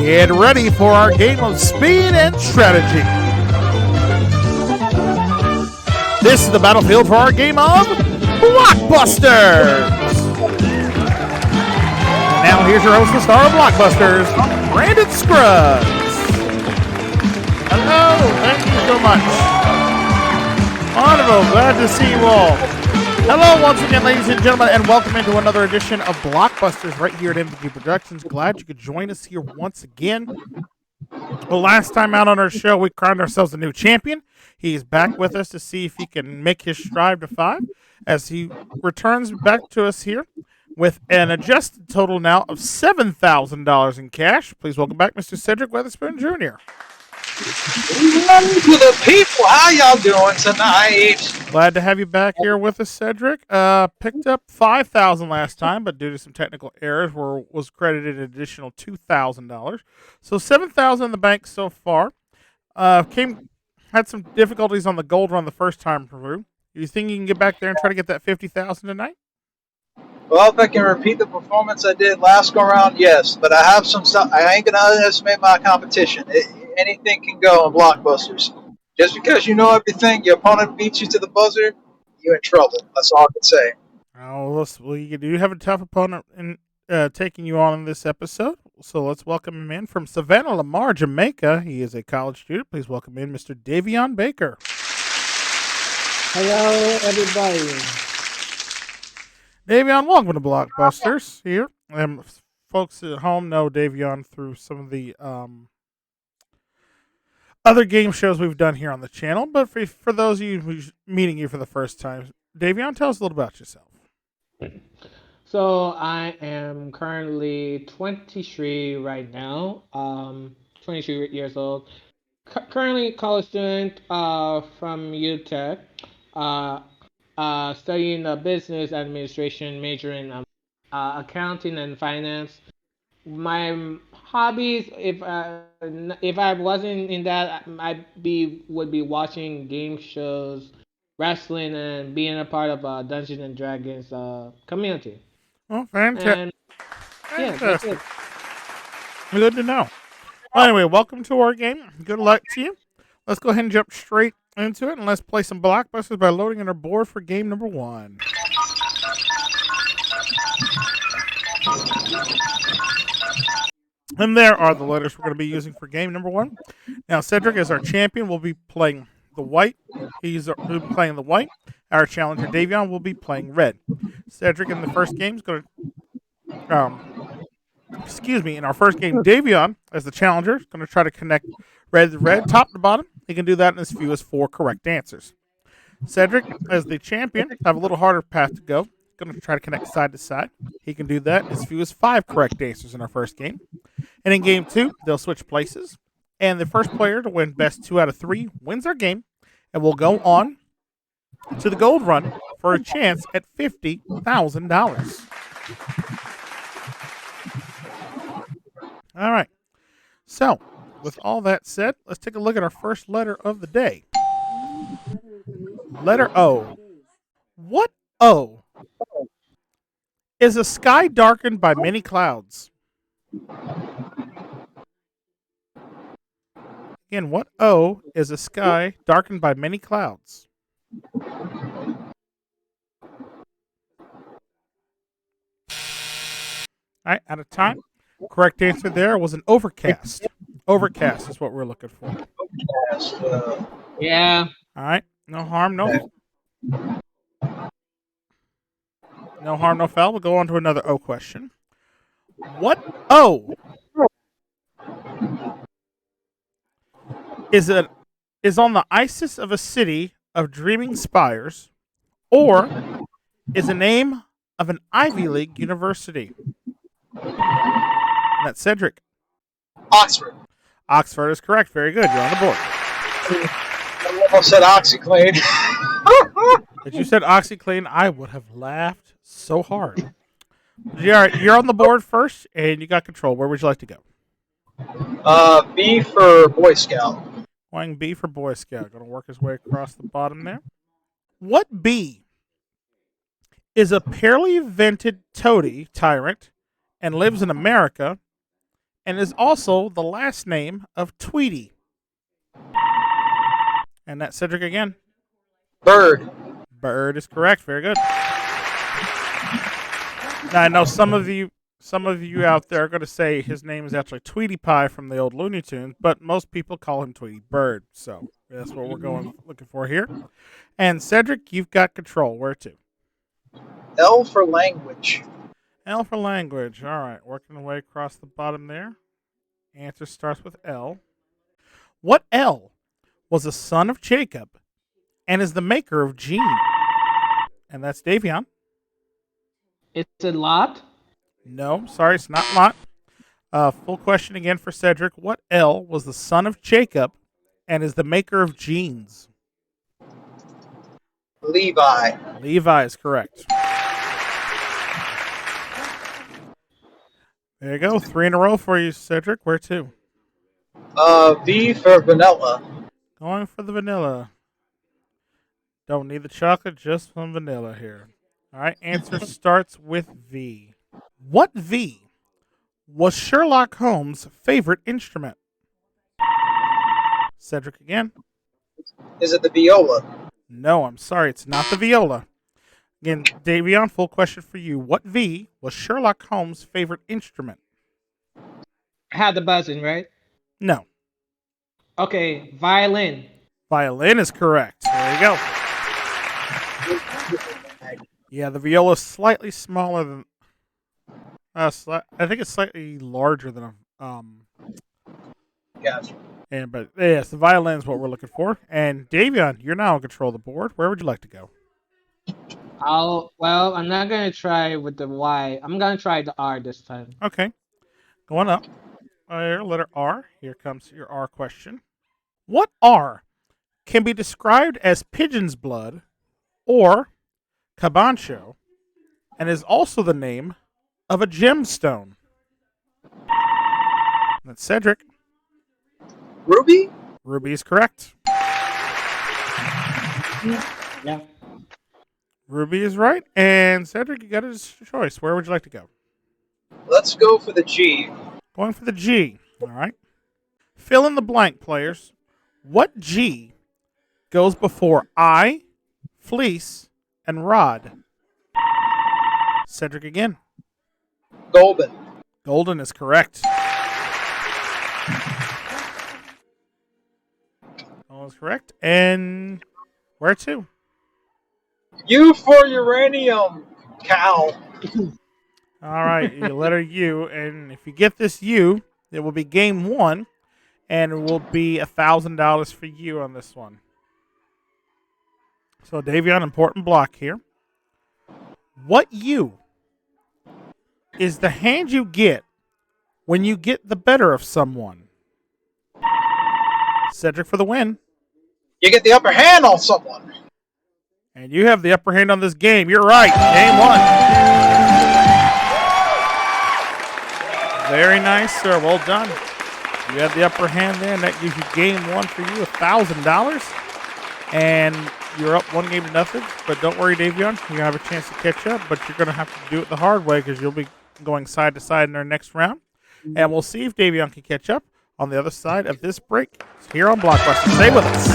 Get ready for our game of speed and strategy. This is the battlefield for our game of Blockbusters. And now here's your host, the star of Blockbusters, Brandon Scruggs. Hello, thank you so much. Wonderful, glad to see you all. Hello once again, ladies and gentlemen, and welcome into another edition of Blockbusters right here at MVG Productions. Glad you could join us here once again. Well, last time out on our show, we crowned ourselves a new champion. He's back with us to see if he can make his stride to 5 as he returns back to us here with an adjusted total now of $7,000 in cash. Please welcome back Mr. Cedric Weatherspoon Jr. None to the people. How y'all doing tonight? Glad to have you back here with us, Cedric. Picked up $5,000 last time, but due to some technical errors, was credited an additional $2,000. So $7,000 in the bank so far. Had some difficulties on the gold run the first time through. You think you can get back there and try to get that $50,000 tonight? Well, if I can repeat the performance I did last go around, yes. But I have some stuff. I ain't gonna underestimate my competition. Anything can go in Blockbusters. Just because you know everything, your opponent beats you to the buzzer, you're in trouble. That's all I can say. Oh, well, you do have a tough opponent in taking you on in this episode. So let's welcome him in from Savannah, Lamar, Jamaica. He is a college student. Please welcome in Mr. Davion Baker. Hello, everybody. Davion, welcome to Blockbusters here. Folks at home know Davion through some of the other game shows we've done here on the channel, but for those of you who's meeting you for the first time, Davion, tell us a little about yourself. So I am currently 23 right now, 23 years old. Currently a college student from UTech, studying business administration, majoring in accounting and finance. My hobbies, if I wasn't in that, would be watching game shows, wrestling, and being a part of Dungeons and Dragons community. Oh, fantastic! Yeah, that's it. Good to know. Well, anyway, welcome to our game. Good luck to you. Let's go ahead and jump straight into it, and let's play some Blockbusters by loading in our board for game number 1. And there are the letters we're going to be using for game number 1. Now, Cedric, as our champion, will be playing the white. He'll be playing the white. Our challenger, Davion, will be playing red. Cedric in the first game is going to... in our first game, Davion, as the challenger, is going to try to connect red to red, top to bottom. He can do that in as few as 4 correct answers. Cedric, as the champion, have a little harder path to go. Going to try to connect side to side. He can do that as few as 5 correct answers in our first game. And in game 2, they'll switch places. And the first player to win best 2 out of 3 wins our game. And we'll go on to the gold run for a chance at $50,000. All right. So, with all that said, let's take a look at our first letter of the day. Letter O. What O is a sky darkened by many clouds? Again, what O is a sky darkened by many clouds? All right, out of time. Correct answer there was an overcast. Overcast is what we're looking for. Yeah. All right. No harm, no harm, no foul. We'll go on to another O question. What O is on the ISIS of a city of dreaming spires, or is a name of an Ivy League university? That's Cedric. Oxford. Oxford is correct. Very good. You're on the board. I almost said OxyClean. If you said OxyClean, I would have laughed so hard. All right, you're on the board first, and you got control. Where would you like to go? B for Boy Scout. Going B for Boy Scout. Going to work his way across the bottom there. What B is a purely vented toady tyrant and lives in America and is also the last name of Tweety? And that's Cedric again. Bird. Bird is correct. Very good. Now I know some of you out there are going to say his name is actually Tweety Pie from the old Looney Tunes, but most people call him Tweety Bird. So that's what we're looking for here. And Cedric, you've got control. Where to? L for language. L for language. All right, working our way across the bottom there. Answer starts with L. What L was a son of Jacob and is the maker of Gene? And that's Davion. It's a lot. No, sorry, it's not Lot. Full question again for Cedric. What L was the son of Jacob and is the maker of jeans? Levi. Levi is correct. There you go. 3 in a row for you, Cedric. Where to? V for vanilla. Going for the vanilla. Don't need the chocolate, just some vanilla here. All right, answer starts with V. What V was Sherlock Holmes' favorite instrument? Cedric again. Is it the viola? No, I'm sorry, it's not the viola. Again, Davion, full question for you. What V was Sherlock Holmes' favorite instrument? I had the buzzing, right? No. Okay, violin. Violin is correct. There you go. Yeah, the viola is slightly smaller than. I think it's slightly larger than a. Gotcha. But yes, the violin is what we're looking for. And Davion, you're now in control of the board. Where would you like to go? I'm not gonna try with the Y. I'm gonna try the R this time. Okay, going up. Letter R. Here comes your R question. What R can be described as pigeon's blood or cabancho, and is also the name of a gemstone? That's Cedric. Ruby? Ruby is correct. Yeah. Ruby is right. And Cedric, you got a choice. Where would you like to go? Let's go for the G. Going for the G. All right. Fill in the blank, players. What G goes before I, fleece, and rod? Cedric again. Golden. Golden is correct. All is correct. And where to? U for uranium. Cow. All right, you letter U, and if you get this U, it will be game 1, and it will be $1,000 for you on this one. So, Davion, important block here. What U is the hand you get when you get the better of someone? Cedric for the win. You get the upper hand on someone. And you have the upper hand on this game. You're right. Game 1. Very nice, sir. Well done. You had the upper hand there, and that gives you game 1 for you, $1,000. And you're up 1-0. But don't worry, Davion. You're going to have a chance to catch up, but you're going to have to do it the hard way because you'll be going side to side in our next round. And we'll see if Davion can catch up on the other side of this break here on Blockbusters. Stay with us.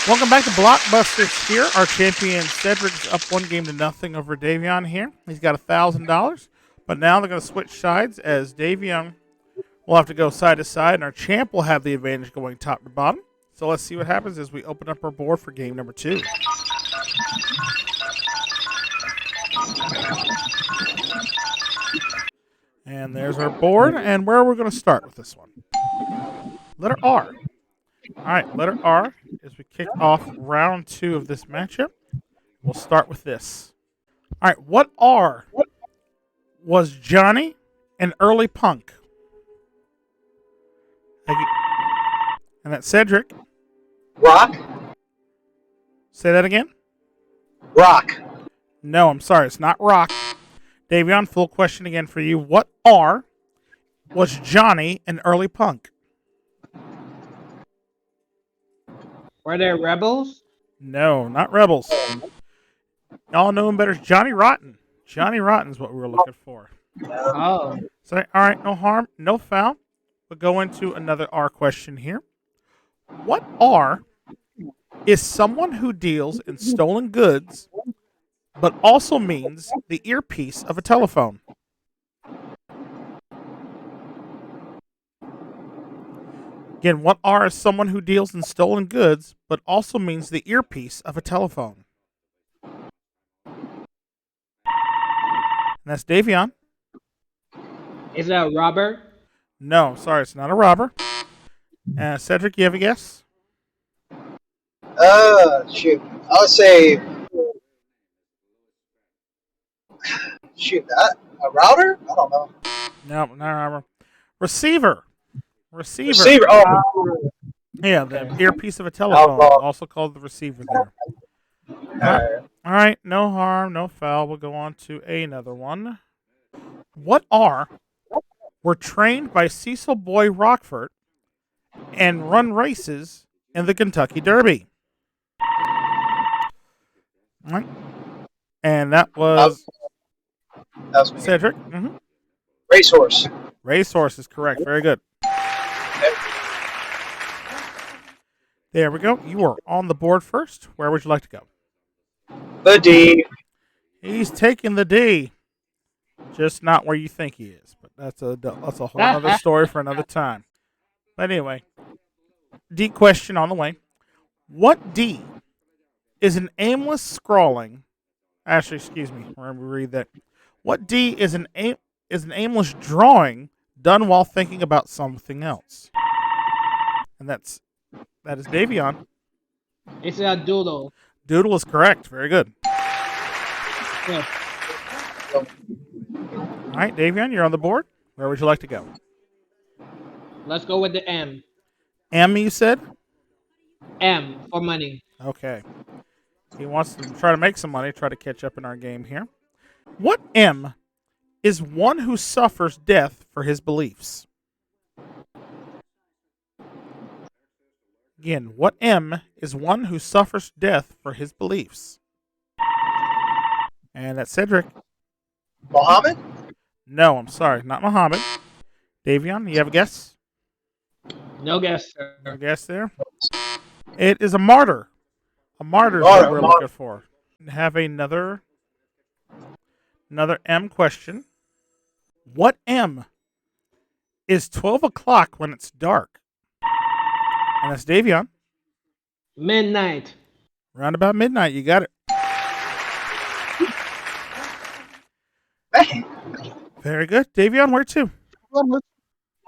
Welcome back to Blockbusters here. Our champion Cedric is up 1-0 over Davion here. He's got $1,000. But now they're going to switch sides as Davion will have to go side to side, and our champ will have the advantage going top to bottom. So let's see what happens as we open up our board for game number 2. And there's our board, and where are we going to start with this one? Letter R. All right, letter R, as we kick off round 2 of this matchup, we'll start with this. All right, what R was Johnny an early punk? And that's Cedric. Rock. Say that again. Rock. No, I'm sorry, it's not rock. Davion, full question again for you. What R Was Johnny an early punk? Were there rebels? No, not Rebels. Y'all know him better as Johnny Rotten. Johnny Rotten's what we were looking for. Oh. So, all right, no harm, no foul. We'll go into another R question here. What R is someone who deals in stolen goods, but also means the earpiece of a telephone? Again, what R is someone who deals in stolen goods, but also means the earpiece of a telephone? And that's Davion. Is it a robber? No, sorry, it's not a robber. Cedric, you have a guess? Shoot. I would say, shoot, that a router? I don't know. No, not a robber. Receiver. Receiver. Oh, Yeah, the Okay. earpiece of a telephone, also called the receiver there. alright. All right, no harm, no foul. We'll go on to another one. What R were trained by Cecil Boy Rockford and run races in the Kentucky Derby? All right. And that was That was me. Cedric. Racehorse. Racehorse is correct. Very good. There we go. You are on the board first. Where would you like to go? The D. He's taking the D. Just not where you think he is. But that's a whole other story for another time. But anyway, D question on the way. What D is an aimless scrawling? Actually, excuse me. Remember, read that. What D is an aimless drawing done while thinking about something else? And that is Davion. It's a doodle. Doodle is correct. Very good. Yeah. All right, Davion, you're on the board. Where would you like to go? Let's go with the M. M, you said? M for money. Okay. He wants to try to make some money, try to catch up in our game here. What M is one who suffers death for his beliefs? Again, what M is one who suffers death for his beliefs? And that's Cedric. Mohammed? No, I'm sorry, not Muhammad. Davion, you have a guess? No guess, sir. No guess there? It is a martyr. A martyr is what we're looking for. Have another M question. What M is 12 o'clock when it's dark? And that's Davion. Midnight. Round about midnight, you got it. Very good. Davion, where to?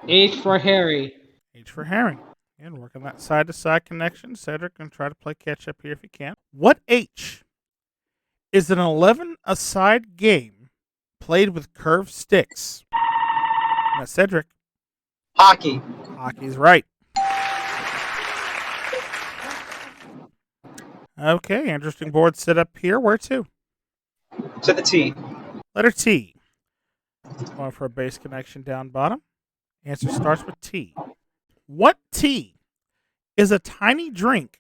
H for Harry. H for Harry. And working that side-to-side connection. Cedric, going to try to play catch-up here if you can. What H is an 11-a-side game played with curved sticks? And that's Cedric. Hockey. Hockey's right. Okay, interesting board set up here. Where to? To the T. Letter T. Going for a base connection down bottom. Answer starts with T. What T is a tiny drink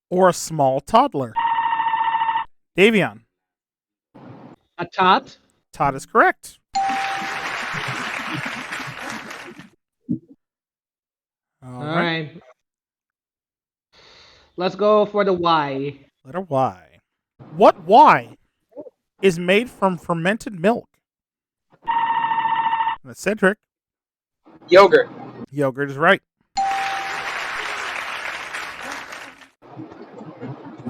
or a small toddler? Davion. A tot. Todd is correct. All right. Let's go for the Y. Letter Y. What Y is made from fermented milk? That's Cedric. Yogurt. Yogurt is right.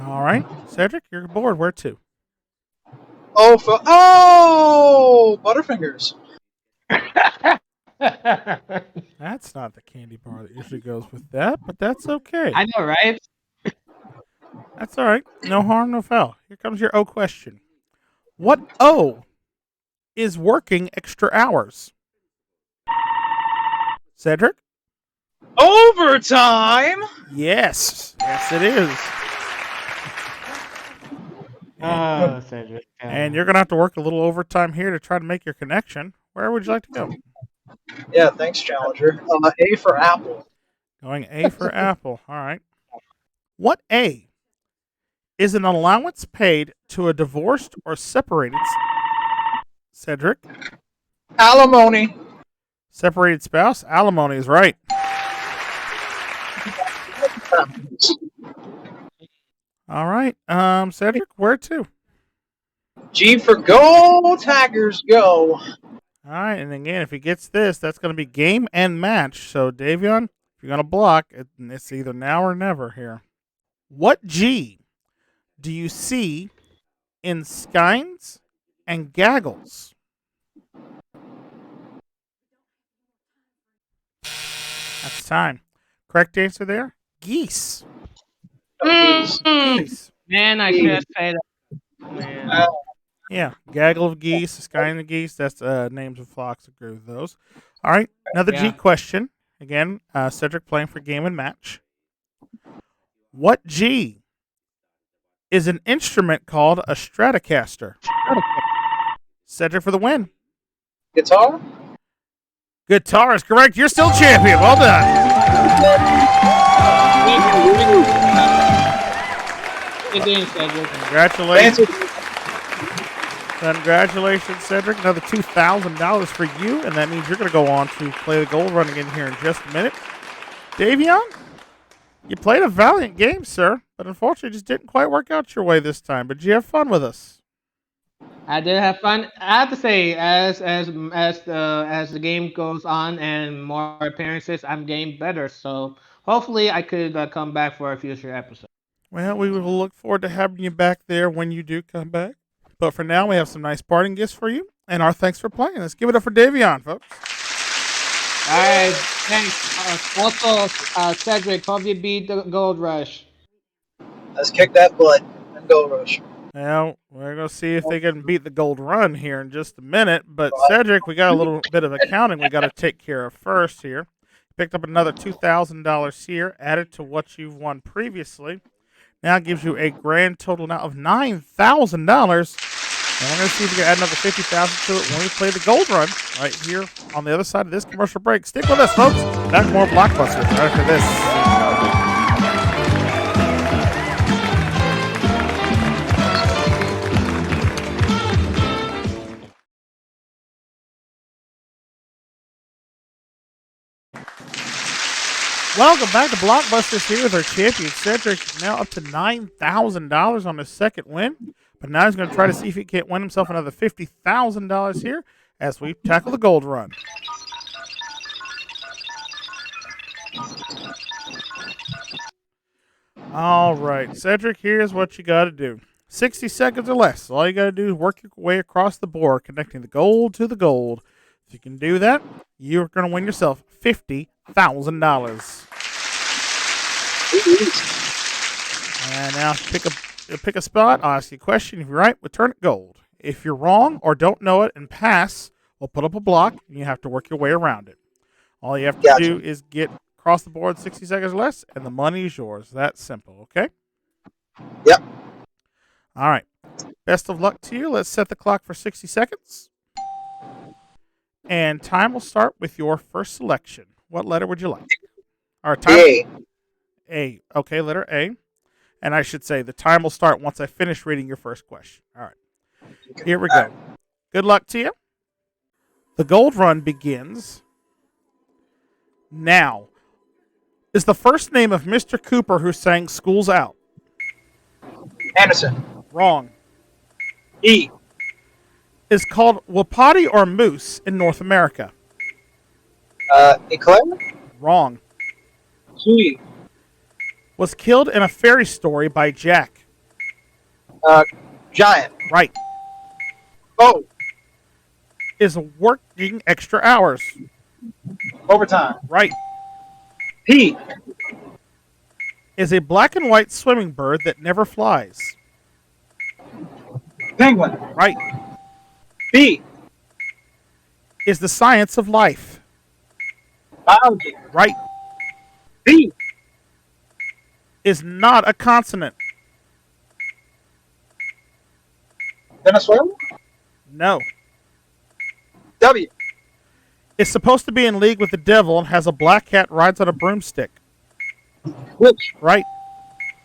All right. Cedric, you're bored. Where to? Butterfingers. That's not the candy bar that usually goes with that, but that's okay. I know, right? That's all right. No harm, no foul. Here comes your O question. What O is working extra hours? Cedric? Overtime. Yes. Yes, it is. Oh, Cedric. And you're going to have to work a little overtime here to try to make your connection. Where would you like to go? Yeah, thanks, Challenger. A for Apple. Going A for Apple. All right. What A is an allowance paid to a divorced or separated Cedric? Alimony. Separated spouse? Alimony is right. All right. Cedric, where to? G for Go Tigers Go. All right. And again, if he gets this, that's going to be game and match. So, Davion, if you're going to block, it's either now or never here. What G do you see in skeins and gaggles? That's time. Correct answer there? Geese. Mm. Geese. Man, I should say that. Man. Yeah, gaggle of geese, skein of geese. That's names of flocks. Agree with those. All right, another G Yeah. question. Again, Cedric playing for game and match. What G is an instrument called a Stratocaster? Cedric for the win. Guitar. Guitar is correct. You're still champion. Well done. Good game, Cedric. Congratulations. Congratulations, Cedric. Another $2,000 for you, and that means you're going to go on to play the gold run again here in just a minute. Davion, you played a valiant game, sir, but unfortunately just didn't quite work out your way this time. But did you have fun with us? I did have fun. I have to say, as the game goes on and more appearances, I'm getting better. So hopefully, I could come back for a future episode. Well, we will look forward to having you back there when you do come back. But for now, we have some nice parting gifts for you, and our thanks for playing. Let's give it up for Davion, folks. All right, thanks. Also, Cedric, hope you beat the Gold Rush. Let's kick that butt and go rush. Well, we're going to see if they can beat the gold run here in just a minute. But Cedric, we got a little bit of accounting we got to take care of first here. Picked up another $2,000 here, added to what you've won previously. Now gives you a grand total now of $9,000. And we're going to see if we can add another $50,000 to it when we play the gold run right here on the other side of this commercial break. Stick with us, folks. Back more Blockbusters right after this. Welcome back to Blockbusters here with our champion Cedric. Now up to $9,000 on his second win. But now he's going to try to see if he can't win himself another $50,000 here as we tackle the gold run. All right, Cedric, here's what you got to do. 60 seconds or less. All you got to do is work your way across the board, connecting the gold to the gold. If you can do that, you're going to win yourself $50,000. And now pick a spot. I'll ask you a question. If you're right, we'll turn it gold. If you're wrong or don't know it and pass, we'll put up a block, and you have to work your way around it. All you have to do is get across the board 60 seconds or less, and the money is yours. That's simple, okay? Yep. All right. Best of luck to you. Let's set the clock for 60 seconds. And time will start with your first selection. What letter would you like? Our time. A. Okay, letter A. And I should say the time will start once I finish reading your first question. All right. Here we go. Good luck to you. The gold run begins now. Is the first name of Mr. Cooper who sang School's Out? Anderson. Wrong. E. Is called wapiti or moose in North America? Eclair. Wrong. G. Was killed in a fairy story by Jack? Giant. Right. O. Is working extra hours? Overtime. Right. P. Is a black and white swimming bird that never flies? Penguin. Right. B. Is the science of life? Biology. Right. B. Is not a consonant? Venezuela. No. W. is supposed to be in league with the devil and has a black cat rides on a broomstick. Which Right.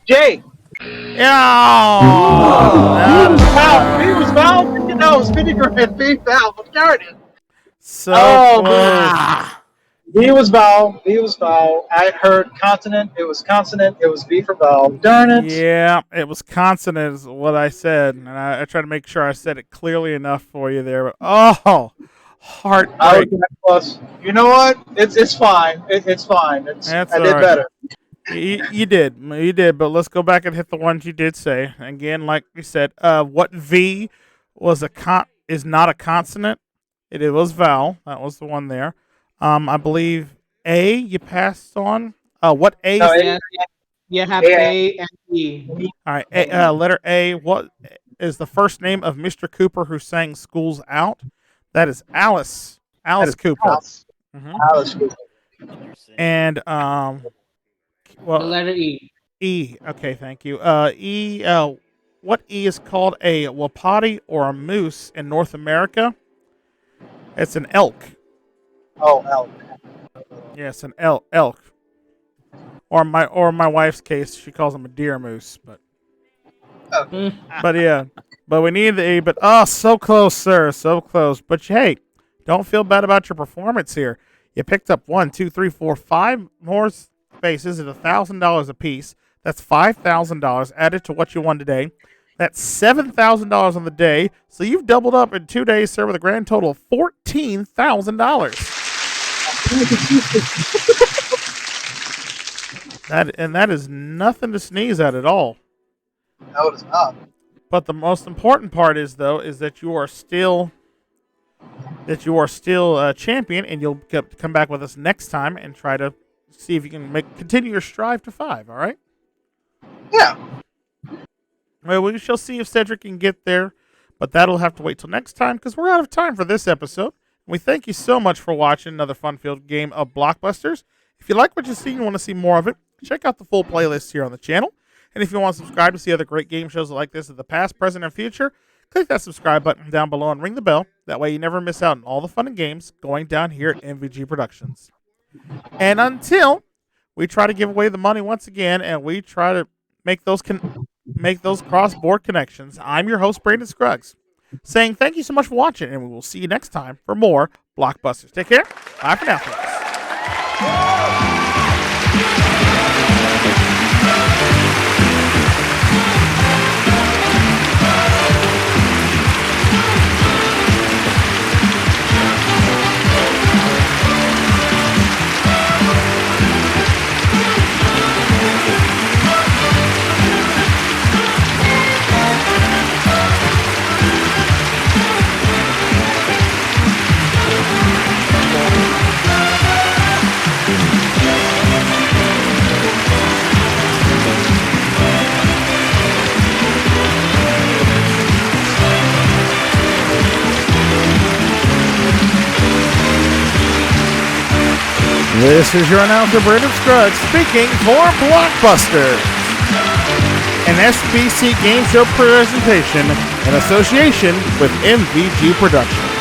Jay? Yeah. He was foul. He was foul. You know, it was 50 grand. He foul. But darn it. So Oh, close. he was foul. He was foul. I heard consonant. It was consonant. It was V for foul. Darn it. Yeah, it was consonant is what I said, and I tried to make sure I said it clearly enough for you there. But I heartbreak. was close. You know what? It's fine. It's fine. That's I all did right. better. You did. But let's go back and hit the ones you did say again. Like we said, what V was is not a consonant. It was vowel. That was the one there. I believe A you passed on. What A No, is? Yes, you have Yeah. A and E. All right, letter A. What is the first name of Mr. Cooper who sang "School's Out"? That is Alice. Alice Cooper. Alice. hmm Alice Cooper. And The well, letter E. E. Okay, thank you. E. What E is called a wapiti or a moose in North America? It's an elk. Oh, L. Yes, an elk. Or my wife's case, she calls him a deer moose. But Mm. yeah. But we need the E. But so close, sir. So close. But hey, don't feel bad about your performance here. You picked up 1, 2, 3, 4, 5 more spaces at $1,000 a piece. That's $5,000 added to what you won today. That's $7,000 on the day. So you've doubled up in 2 days, sir, with a grand total of $14,000. That is nothing to sneeze at all. No, it is not. But the most important part is that you are still a champion, and you'll come back with us next time and try to see if you can continue your strive to 5. All right. Yeah. Well, we shall see if Cedric can get there, but that'll have to wait till next time because we're out of time for this episode. We thank you so much for watching another fun-filled game of Blockbusters. If you like what you see and want to see more of it, check out the full playlist here on the channel. And if you want to subscribe to see other great game shows like this of the past, present, and future, click that subscribe button down below and ring the bell. That way you never miss out on all the fun and games going down here at MVG Productions. And until we try to give away the money once again and we try to make those cross-board connections, I'm your host, Brandon Scruggs, saying thank you so much for watching, and we will see you next time for more Blockbusters. Take care. Bye for now, folks. This is your announcer, Brandon Scruggs, speaking for Blockbusters, an SBC game show presentation in association with MVG Productions.